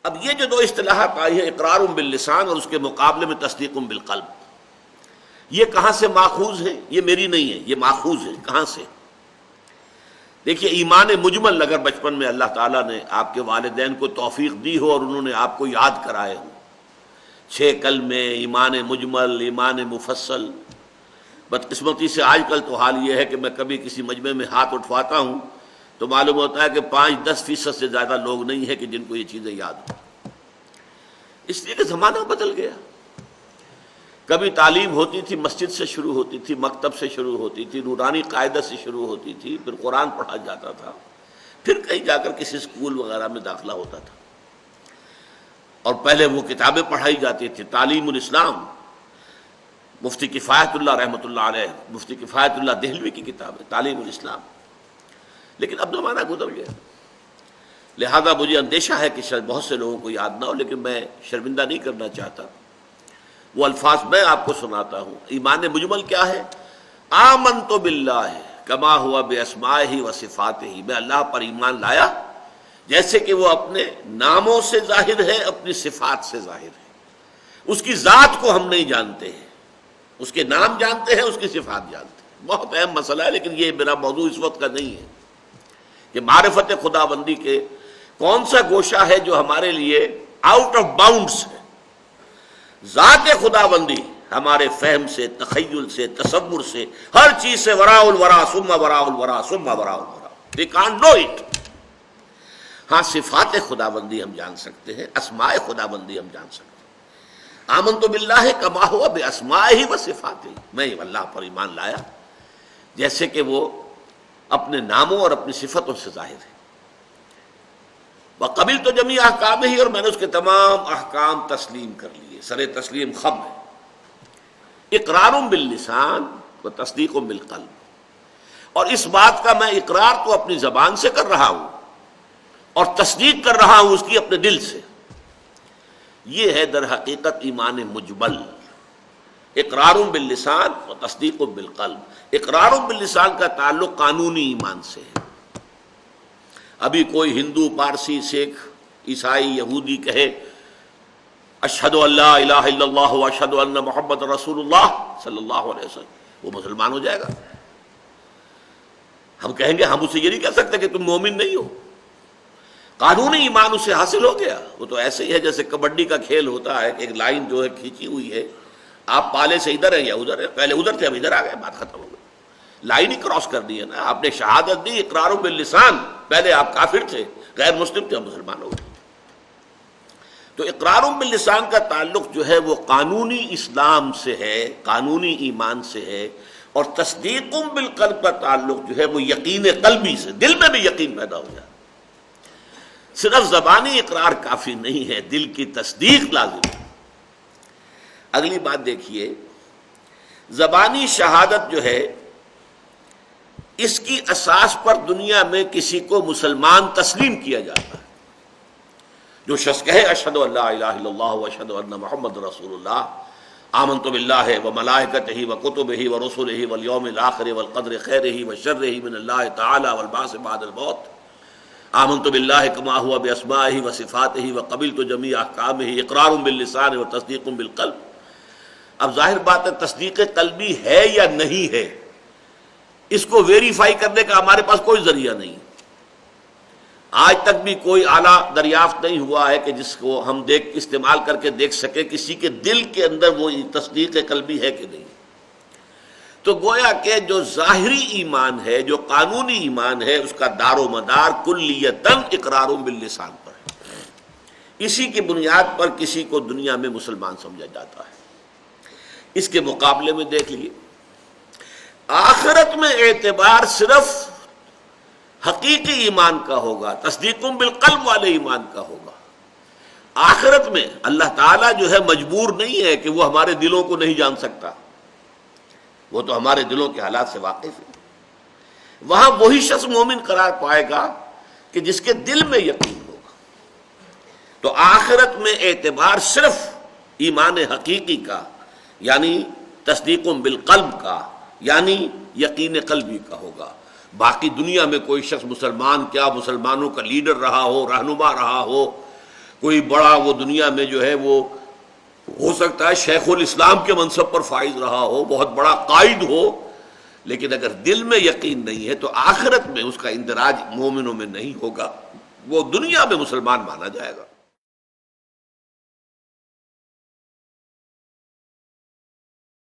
اب یہ جو دو اصطلاحات آئی ہیں، اقرار باللسان اور اس کے مقابلے میں تصدیق بالقلب، یہ کہاں سے ماخوذ ہے؟ یہ میری نہیں ہے، یہ ماخوذ ہے۔ کہاں سے؟ دیکھیے، ایمان مجمل اگر بچپن میں اللہ تعالیٰ نے آپ کے والدین کو توفیق دی ہو اور انہوں نے آپ کو یاد کرائے ہوں، 6 کلمے، ایمان مجمل، ایمان مفصل، بدقسمتی سے آج کل تو حال یہ ہے کہ میں کبھی کسی مجمع میں ہاتھ اٹھواتا ہوں تو معلوم ہوتا ہے کہ 5-10% سے زیادہ لوگ نہیں ہیں کہ جن کو یہ چیزیں یاد ہوں، اس لیے کہ زمانہ بدل گیا۔ کبھی تعلیم ہوتی تھی مسجد سے شروع ہوتی تھی، مکتب سے شروع ہوتی تھی، نورانی قاعدہ سے شروع ہوتی تھی، پھر قرآن پڑھا جاتا تھا، پھر کہیں جا کر کسی اسکول وغیرہ میں داخلہ ہوتا تھا، اور پہلے وہ کتابیں پڑھائی جاتی تھی۔ تعلیم الاسلام، مفتی کفایت اللہ رحمۃ اللہ علیہ، مفتی کفایت اللہ دہلوی کی کتاب ہے تعلیم الاسلام، لیکن اب زمانہ گزر گیا، لہذا مجھے اندیشہ ہے کہ شاید بہت سے لوگوں کو یاد نہ ہو، لیکن میں شرمندہ نہیں کرنا چاہتا۔ وہ الفاظ میں آپ کو سناتا ہوں۔ ایمان مجمل کیا ہے؟ آمنت باللہ کما ہوا باسمائہ و صفاتہ، میں اللہ پر ایمان لایا جیسے کہ وہ اپنے ناموں سے ظاہر ہے، اپنی صفات سے ظاہر ہے۔ اس کی ذات کو ہم نہیں جانتے ہیں، اس کے نام جانتے ہیں، اس کی صفات جانتے ہیں۔ بہت اہم مسئلہ ہے، لیکن یہ میرا موضوع اس وقت کا نہیں ہے کہ معرفت خدا بندی کے کون سا گوشہ ہے جو ہمارے لیے آؤٹ آف باؤنڈس ہے۔ ذات خدا بندی ہمارے فہم سے، تخیل سے، تصور سے، ہر چیز سے وراء الورا ثم وراء الورا ثم وراء الورا، we can't know it۔ ہاں، صفات خدا بندی ہم جان سکتے ہیں، اسماء خدا بندی ہم جان سکتے ہیں۔ آمنت باللہ کما ہوا باسمائہ و صفاتہ، میں اللہ پر ایمان لایا جیسے کہ وہ اپنے ناموں اور اپنی صفتوں سے ظاہر ہے۔ وقبلت جمیع احکامہ، اور میں نے اس کے تمام احکام تسلیم کر لیے۔ سر تسلیم خم ہے۔ اقرار باللسان و تصدیق بالقلب، اور اس بات کا میں اقرار تو اپنی زبان سے کر رہا ہوں اور تصدیق کر رہا ہوں اس کی اپنے دل سے۔ یہ ہے در حقیقت ایمان مجمل، اقرار باللسان و تصدیق بالقلب۔ اقرار باللسان کا تعلق قانونی ایمان سے ہے۔ ابھی کوئی ہندو، پارسی، سکھ، عیسائی، یہودی کہے اشہد ان لا الہ الا اللہ و اشہد ان محمد رسول اللہ صلی اللہ علیہ وسلم، وہ مسلمان ہو جائے گا؟ ہم کہیں گے، ہم اسے یہ نہیں کہہ سکتے کہ تم مومن نہیں ہو۔ قانونی ایمان اسے حاصل ہو گیا۔ وہ تو ایسے ہی ہے جیسے کبڈی کا کھیل ہوتا ہے کہ ایک لائن جو ہے کھینچی ہوئی ہے، آپ پالے سے ادھر ہیں یا ادھر ہے، پہلے ادھر تھے اب ادھر آ گئے، بات ختم ہو گئی، لائن ہی کراس کر دی ہے نا۔ آپ نے شہادت دی اقرار باللسان، پہلے آپ کافر تھے، غیر مسلم تھے، اب مسلمان ہو گئے۔ تو اقرار باللسان کا تعلق جو ہے وہ قانونی اسلام سے ہے، قانونی ایمان سے ہے، اور تصدیق بالقلب کا تعلق جو ہے وہ یقین قلبی سے، دل میں بھی یقین پیدا ہو جائے۔ صرف زبانی اقرار کافی نہیں ہے، دل کی تصدیق لازم ہے۔ اگلی بات دیکھیے، زبانی شہادت جو ہے اس کی اساس پر دنیا میں کسی کو مسلمان تسلیم کیا جاتا ہے۔ جو شخص کہے اشہد ان لا الہ الا اللہ و اشہد ان محمد رسول اللہ، آمنت باللہ و ملائکتہ و کتبہ و رسلہ والیوم الآخر والقدر خیرہ و شرہ من اللہ تعالی والبعث بعد الموت، آمنت باللہ کما ہوا باسمائہ و صفاتہ و قبلت جمیع احکامہ، اقرار باللسان و تصدیق بالقلب۔ اب ظاہر بات ہے تصدیق قلبی ہے یا نہیں ہے، اس کو ویریفائی کرنے کا ہمارے پاس کوئی ذریعہ نہیں۔ آج تک بھی کوئی آلہ دریافت نہیں ہوا ہے کہ جس کو ہم استعمال کر کے دیکھ سکیں کسی کے دل کے اندر وہ تصدیق قلبی ہے کہ نہیں۔ تو گویا کہ جو ظاہری ایمان ہے، جو قانونی ایمان ہے، اس کا دار و مدار کلیتاً اقرار باللسان پر ہے۔ اسی کی بنیاد پر کسی کو دنیا میں مسلمان سمجھا جاتا ہے۔ اس کے مقابلے میں دیکھ لیے، آخرت میں اعتبار صرف حقیقی ایمان کا ہوگا، تصدیق بالقلب والے ایمان کا ہوگا۔ آخرت میں اللہ تعالیٰ جو ہے مجبور نہیں ہے کہ وہ ہمارے دلوں کو نہیں جان سکتا، وہ تو ہمارے دلوں کے حالات سے واقف ہے۔ وہاں وہی شخص مومن قرار پائے گا کہ جس کے دل میں یقین ہوگا۔ تو آخرت میں اعتبار صرف ایمان حقیقی کا، یعنی تصدیق بالقلب کا، یعنی یقین قلبی کا ہوگا۔ باقی دنیا میں کوئی شخص مسلمان کیا، مسلمانوں کا لیڈر رہا ہو، رہنما رہا ہو، کوئی بڑا وہ دنیا میں جو ہے وہ ہو سکتا ہے شیخ الاسلام کے منصب پر فائز رہا ہو، بہت بڑا قائد ہو، لیکن اگر دل میں یقین نہیں ہے تو آخرت میں اس کا اندراج مومنوں میں نہیں ہوگا، وہ دنیا میں مسلمان مانا جائے گا۔